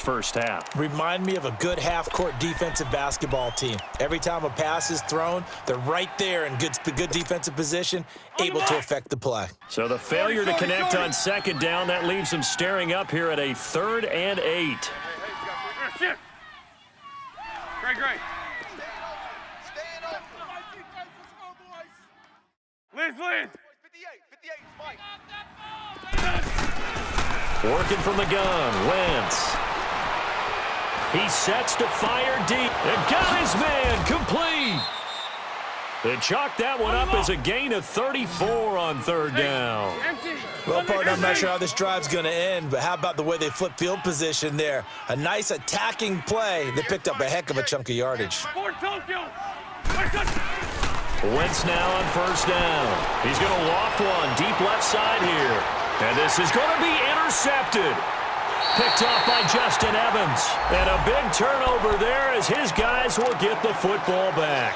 first half. Remind me of a good half-court defensive basketball team. Every time a pass is thrown, they're right there in good defensive position, able to affect the play. So the failure to connect on second down, that leaves them staring up here at a 3rd and 8. Great. Liz. 58, Spike. Working from the gun, Wentz. He sets to fire deep and got his man complete. They chalked that one up as a gain of 34 on 3rd down. Well, partner, I'm not sure how this drive's going to end, but how about the way they flip field position there? A nice attacking play. They picked up a heck of a chunk of yardage. Wentz now on 1st down. He's going to loft one deep left side here. And this is going to be intercepted. Picked off by Justin Evans. And a big turnover there as his guys will get the football back.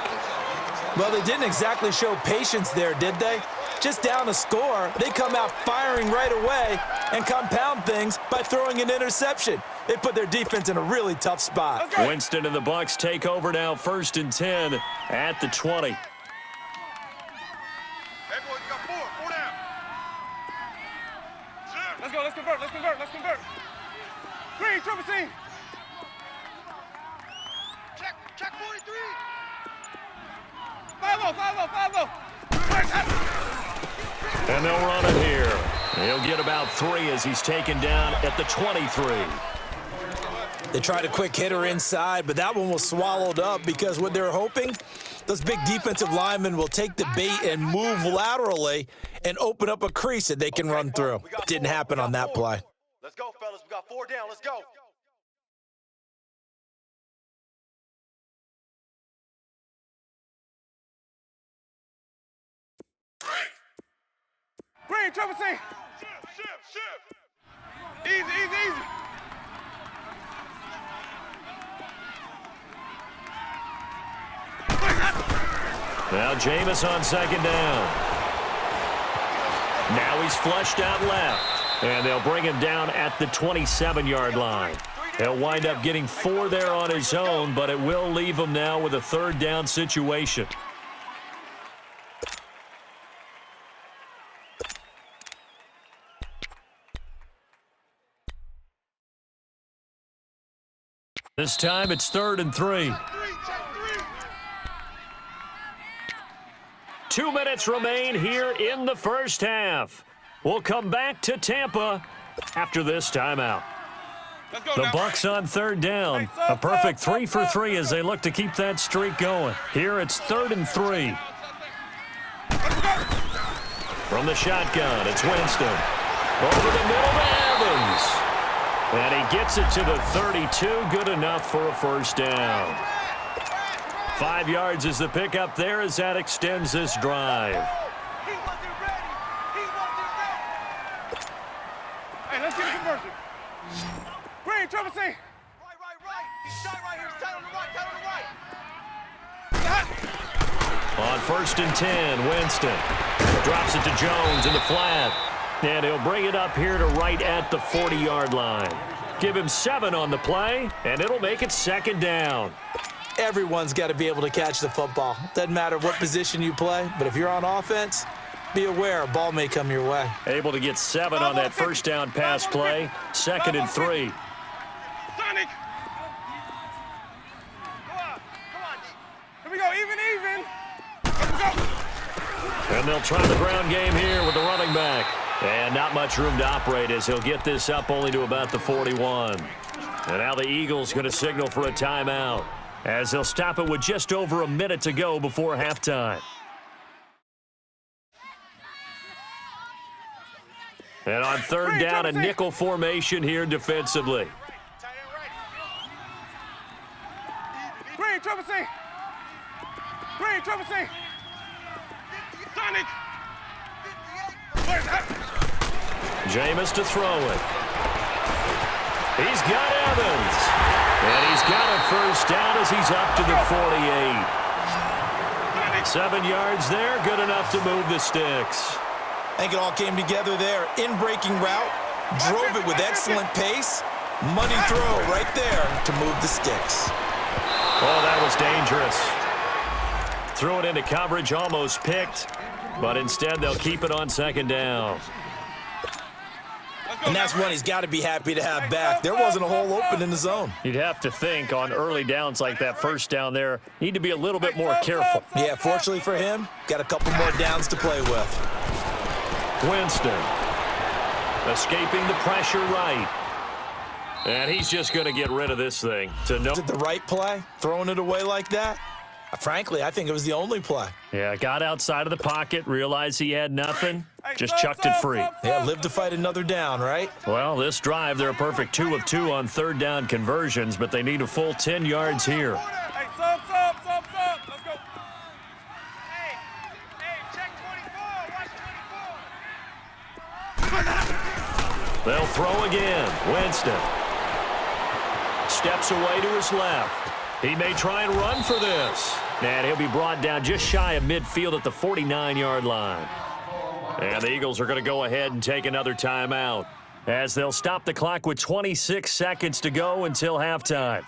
Well, they didn't exactly show patience there, did they? Just down a score, they come out firing right away and compound things by throwing an interception. They put their defense in a really tough spot. Winston and the Bucs take over now, 1st and 10 at the 20. Let's convert. Green, triple C. Check 43. 5-0. And they'll run it here. He'll get about 3 as he's taken down at the 23. They tried a quick hitter inside, but that one was swallowed up because what they're hoping, those big defensive linemen will take the bait and move laterally and open up a crease that they can run through. Didn't happen on that play. Let's go, fellas. We got 4 down. Let's go. Green, triple C. Shift. Easy. Now Jameis on 2nd down. Now he's flushed out left. And they'll bring him down at the 27-yard line. He'll wind up getting 4 there on his own, but it will leave him now with a 3rd down situation. This time it's 3rd and 3. 2 minutes remain here in the first half. We'll come back to Tampa after this timeout. The Bucs on 3rd down. A perfect 3 for 3 as they look to keep that streak going. Here it's 3rd and 3. From the shotgun, it's Winston. Over the middle to Evans. And he gets it to the 32. Good enough for a 1st down. 5 yards is the pickup there as that extends this drive. Hey, let's get a conversion. Green, triple C. Right. He's tight right here. He's tight on the right. On 1st and 10, Winston drops it to Jones in the flat. And he'll bring it up here to right at the 40-yard line. Give him 7 on the play, and it'll make it 2nd down. Everyone's got to be able to catch the football. Doesn't matter what position you play, but if you're on offense, be aware a ball may come your way. Able to get 7 on that 1st down pass play. 2nd and 3. Sonic. Come on. Here we go, even. Let's go. And they'll try the ground game here with the running back. And not much room to operate as he'll get this up only to about the 41. And now the Eagles going to signal for a timeout, as they'll stop it with just over a minute to go before halftime. And on 3rd down, a nickel formation here defensively. Green, triple C. Sonic. Jameis to throw it. He's got Evans. And he's got a 1st down as he's up to the 48. 7 yards there, good enough to move the sticks. I think it all came together there. In-breaking route, drove it with excellent pace, Money throw right there to move the sticks. Oh, that was dangerous. Threw it into coverage, almost picked, but instead they'll keep it on second down. And that's one he's got to be happy to have back. There wasn't a hole open in the zone. You'd have to think on early downs like that first down there, need to be a little bit more careful. Yeah, fortunately for him, got a couple more downs to play with. Winston escaping the pressure right. And he's just going to get rid of this thing. Is it the right play, throwing it away like that? Frankly, I think it was the only play. Yeah, got outside of the pocket, realized he had nothing, just chucked it free. Yeah, live to fight another down, right? Well, this drive, they're a perfect 2 of 2 on third down conversions, but they need a full 10 yards here. Hey, sub. Let's go. Hey, check 24. Watch 24. They'll throw again. Winston steps away to his left. He may try and run for this. And he'll be brought down just shy of midfield at the 49-yard line. And the Eagles are going to go ahead and take another timeout as they'll stop the clock with 26 seconds to go until halftime.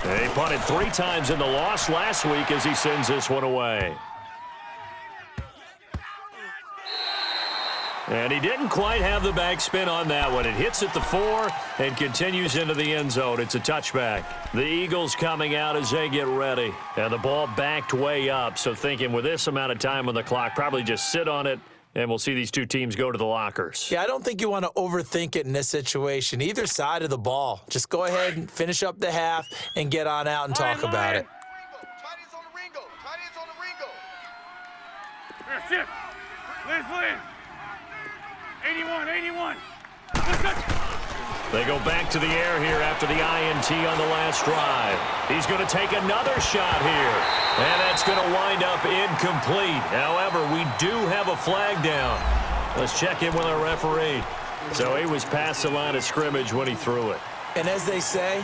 He punted 3 times in the loss last week as he sends this one away. And he didn't quite have the backspin on that one. It hits at the 4 and continues into the end zone. It's a touchback. The Eagles coming out as they get ready. And the ball backed way up. So thinking with this amount of time on the clock, probably just sit on it, and we'll see these two teams go to the lockers. Yeah, I don't think you want to overthink it in this situation. Either side of the ball. Just go ahead and finish up the half and get on out and talk about it. Tight ends on the Ringo. Here, shift. Liz. 81. They go back to the air here after the INT on the last drive. He's going to take another shot here. And that's going to wind up incomplete. However, we do have a flag down. Let's check in with our referee. So he was past the line of scrimmage when he threw it. And as they say,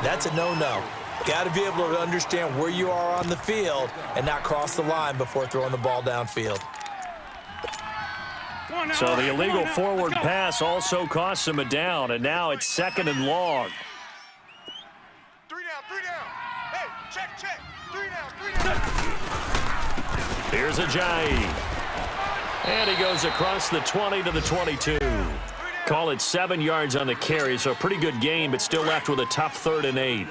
that's a no-no. Got to be able to understand where you are on the field and not cross the line before throwing the ball downfield. So the illegal forward pass also costs him a down, and now it's 2nd and long. 3 down. Hey, check. 3 down. Here's Ajayi. And he goes across the 20 to the 22. Call it 7 yards on the carry, so a pretty good gain, but still left with a tough 3rd and 8.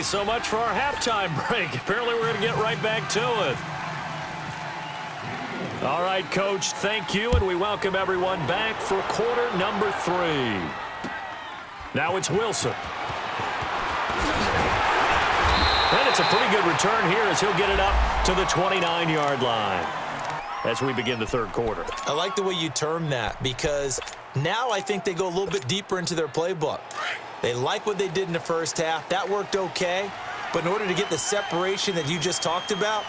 So much for our halftime break. Apparently we're going to get right back to it. All right, Coach, thank you, and we welcome everyone back for quarter number 3. Now it's Wilson. And it's a pretty good return here as he'll get it up to the 29-yard line as we begin the 3rd quarter. I like the way you term that because now I think they go a little bit deeper into their playbook. They like what they did in the first half. That worked okay. But in order to get the separation that you just talked about,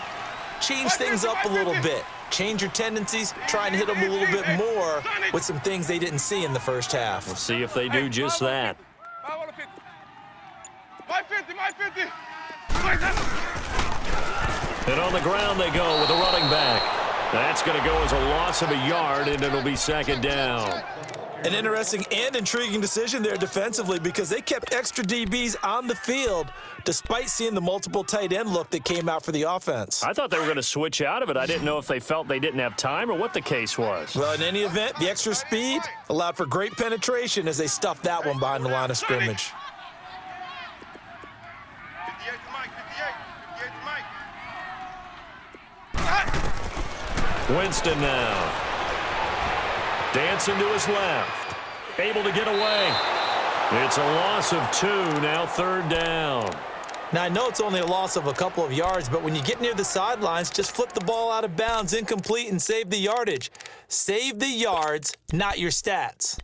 change things up a little bit. Change your tendencies, try and hit them a little bit more with some things they didn't see in the first half. We'll see if they do just that. My 50. And on the ground they go with a running back. That's going to go as a loss of a yard, and it'll be 2nd down. An interesting and intriguing decision there defensively because they kept extra DBs on the field despite seeing the multiple tight end look that came out for the offense. I thought they were going to switch out of it. I didn't know if they felt they didn't have time or what the case was. Well, in any event, the extra speed allowed for great penetration as they stuffed that one behind the line of scrimmage. 58 to Mike. Winston now. Dancing to his left. Able to get away. It's a loss of 2, now 3rd down. Now, I know it's only a loss of a couple of yards, but when you get near the sidelines, just flip the ball out of bounds, incomplete, and save the yardage. Save the yards, not your stats.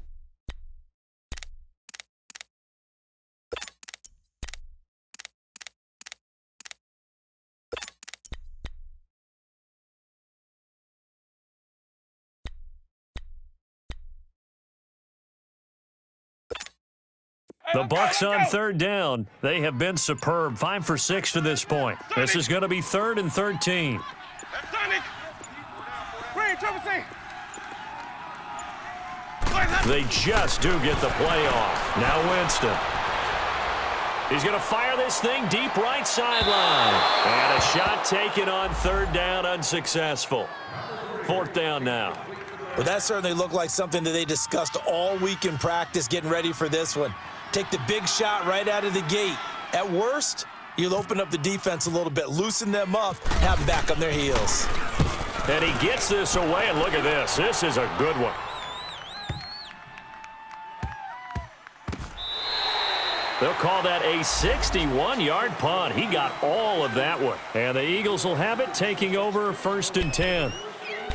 The Bucks on third down. They have been superb. 5 for 6 to this point. This is going to be 3rd and 13. They just do get the play off. Now Winston. He's going to fire this thing deep right sideline. And a shot taken on 3rd down, unsuccessful. 4th down now. Well, that certainly looked like something that they discussed all week in practice, getting ready for this one. Take the big shot right out of the gate. At worst, you'll open up the defense a little bit, loosen them up, have them back on their heels. And he gets this away, and look at this. This is a good one. They'll call that a 61-yard punt. He got all of that one. And the Eagles will have it, taking over 1st and 10.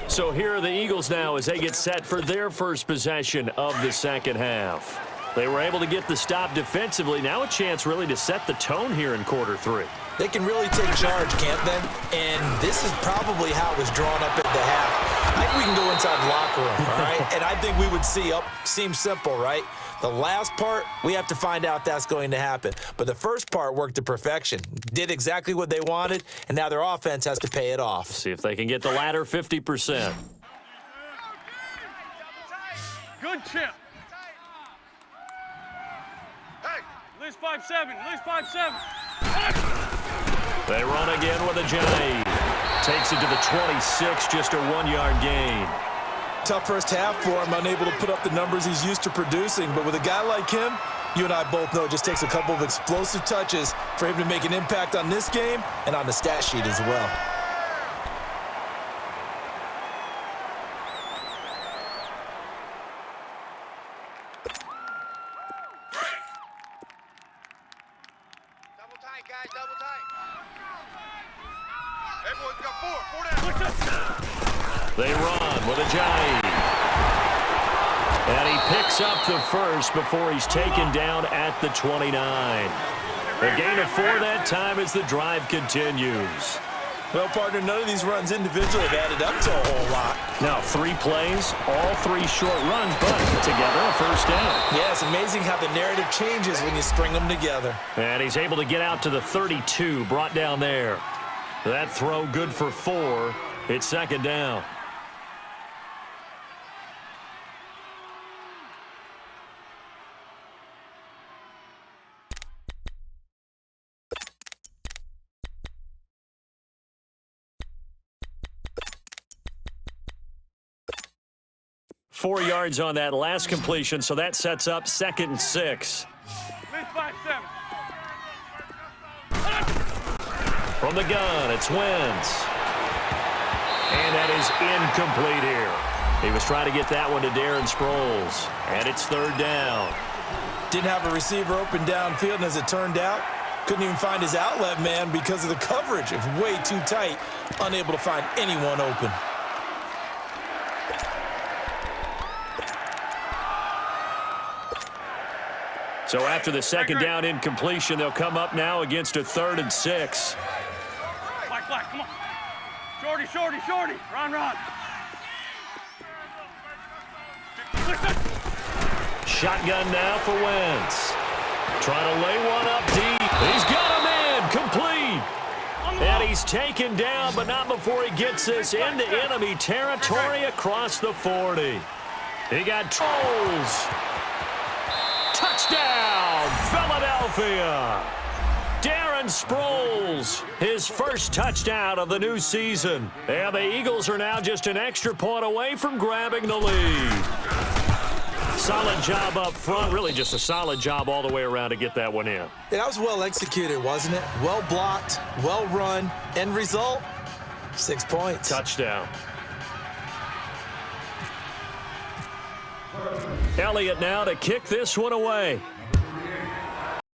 So here are the Eagles now as they get set for their first possession of the second half. They were able to get the stop defensively. Now a chance really to set the tone here in quarter 3. They can really take charge, can't they? And this is probably how it was drawn up at the half. I think we can go inside the locker room, all right? And I think we would see seems simple, right? The last part, we have to find out that's going to happen. But the first part worked to perfection. Did exactly what they wanted, and now their offense has to pay it off. See if they can get the latter 50%. Good chip. List 5-7. List 5-7. They run again with a J. Takes it to the 26, just a 1-yard gain. Tough first half for him, unable to put up the numbers he's used to producing. But with a guy like him, you and I both know it just takes a couple of explosive touches for him to make an impact on this game and on the stat sheet as well. Double tight, guys. Double tight. Everyone's got 4. 4 down. They run with a J. And he picks up the first before he's taken down at the 29. A gain of 4 that time as the drive continues. Well, partner, none of these runs individually have added up to a whole lot. Now 3 plays, all 3 short runs, but together a first down. Yeah, it's amazing how the narrative changes when you string them together. And he's able to get out to the 32, brought down there. That throw good for 4. It's 2nd down. Four yards on that last completion, so that sets up 2nd and 6. List 5-7. From the gun, it's Wentz. And that is incomplete here. He was trying to get that one to Darren Sproles. And it's 3rd down. Didn't have a receiver open downfield, and as it turned out, couldn't even find his outlet man because of the coverage. It was way too tight, unable to find anyone open. So after the 2nd down incompletion, they'll come up now against a 3rd and 6. Black, come on. Shorty. Run. Shotgun now for Wentz. Trying to lay one up deep. He's got a man complete. And he's taken down, but not before he gets this into enemy territory across the 40. He got trolls. Touchdown, Philadelphia. Darren Sproles, his first touchdown of the new season. And the Eagles are now just an extra point away from grabbing the lead. Solid job up front, really just a solid job all the way around to get that one in. That was well executed, wasn't it? Well blocked, well run. End result, 6 points. Touchdown. Elliott now to kick this one away.